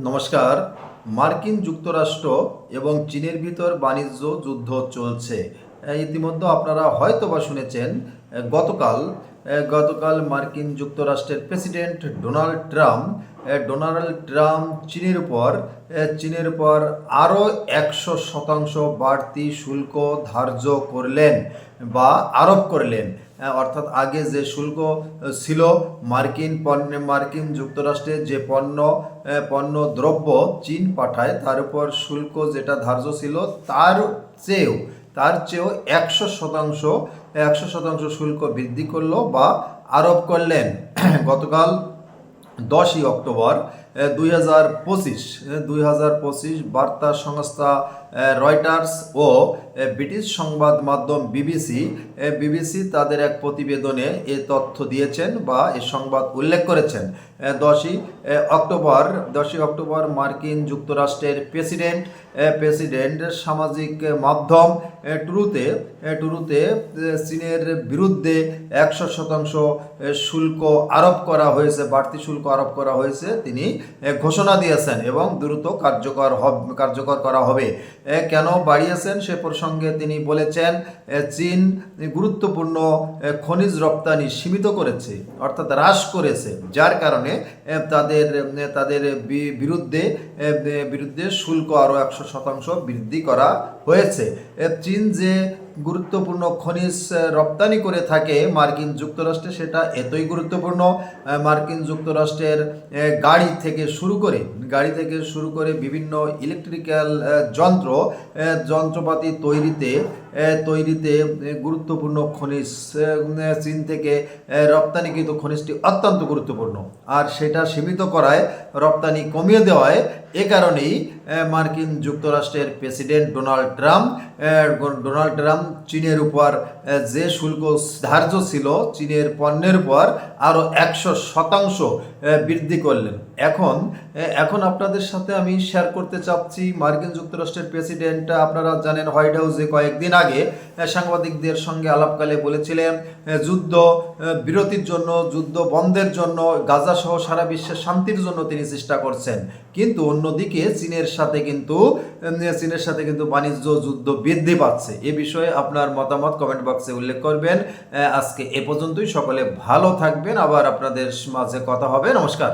নমস্কার। মার্কিন যুক্তরাষ্ট্র এবং চীনের ভিতর বাণিজ্য যুদ্ধ চলছে। ইতিমধ্যে আপনারা হয়তোবা শুনেছেন গতকাল মার্কিন যুক্তরাষ্ট্রের প্রেসিডেন্ট ডোনাল্ড ট্রাম্প চীনের উপর আরও 100% বাড়তি শুল্ক ধার্য করলেন বা আরোপ করলেন। অর্থাৎ আগে যে শুল্ক ছিল মার্কিন যুক্তরাষ্ট্রের যে পণ্য দ্রব্য চীন পাঠায় তার উপর শুল্ক যেটা ধার্য ছিল তার চেয়েও 100% শুল্ক বৃদ্ধি করলো বা আরোপ করলেন। গতকাল 10ই অক্টোবর 2025 বার্তা সংস্থা রয়টার্স ও ব্রিটিশ সংবাদ মাধ্যম বিবিসি তাদের এক প্রতিবেদনে এ তথ্য দিয়েছেন বা এ সংবাদ উল্লেখ করেছেন। 10ই অক্টোবর মার্কিন যুক্তরাষ্ট্রের প্রেসিডেন্ট সামাজিক মাধ্যম ট্রুতে চীনের বিরুদ্ধে 100% শুল্ক আরোপ করা হয়েছে, বাড়তি শুল্ক আরোপ করা হয়েছে তিনি ঘোষণা দিয়েছেন এবং দ্রুত কার্যকর করা হবে। কেন বাড়িয়েছেন সে প্রসঙ্গে তিনি বলেছেন, চীন গুরুত্বপূর্ণ খনিজ রপ্তানি সীমিত করেছে, অর্থাৎ হ্রাস করেছে, যার কারণে তাদের বিরুদ্ধে শুল্ক আরও 100% বৃদ্ধি করা হয়েছে। চীন যে গুরুত্বপূর্ণ খনিজ রপ্তানি করে থাকে মার্কিন যুক্তরাষ্ট্রে, সেটা এতই গুরুত্বপূর্ণ মার্কিন যুক্তরাষ্ট্রের গাড়ি থেকে শুরু করে বিভিন্ন ইলেকট্রিক্যাল যন্ত্রপাতি তৈরিতে গুরুত্বপূর্ণ খনিজ চীন থেকে রপ্তানিকৃত খনিজটি অত্যন্ত গুরুত্বপূর্ণ। আর সেটা সীমিত করায়, রপ্তানি কমিয়ে দেওয়ায়, এ কারণেই মার্কিন যুক্তরাষ্ট্রের প্রেসিডেন্ট ডোনাল্ড ট্রাম্প চীনের উপর যে শুল্ক ধার্য ছিল চীনের পণ্যের উপর আরও 100% বৃদ্ধি করলেন। এখন আপনাদের সাথে আমি শেয়ার করতে চাচ্ছি, মার্কিন যুক্তরাষ্ট্রের প্রেসিডেন্ট, আপনারা জানেন, হোয়াইট হাউসে কয়েকদিন আগে সাংবাদিকদের সঙ্গে আলাপকালে বলেছিলেন যুদ্ধ বিরতির জন্য, যুদ্ধ বন্ধের জন্য, গাজা সহ সারা বিশ্বের শান্তির জন্য তিনি চেষ্টা করছেন। কিন্তু অন্যদিকে চীনের সাথে কিন্তু বাণিজ্য যুদ্ধ বৃদ্ধি পাচ্ছে। এ বিষয়ে আপনার মতামত কমেন্ট বক্সে উল্লেখ করবেন। আজকে এ পর্যন্তই। সকলে ভালো থাকবেন। আবার আপনাদের মাঝে কথা হবে। নমস্কার।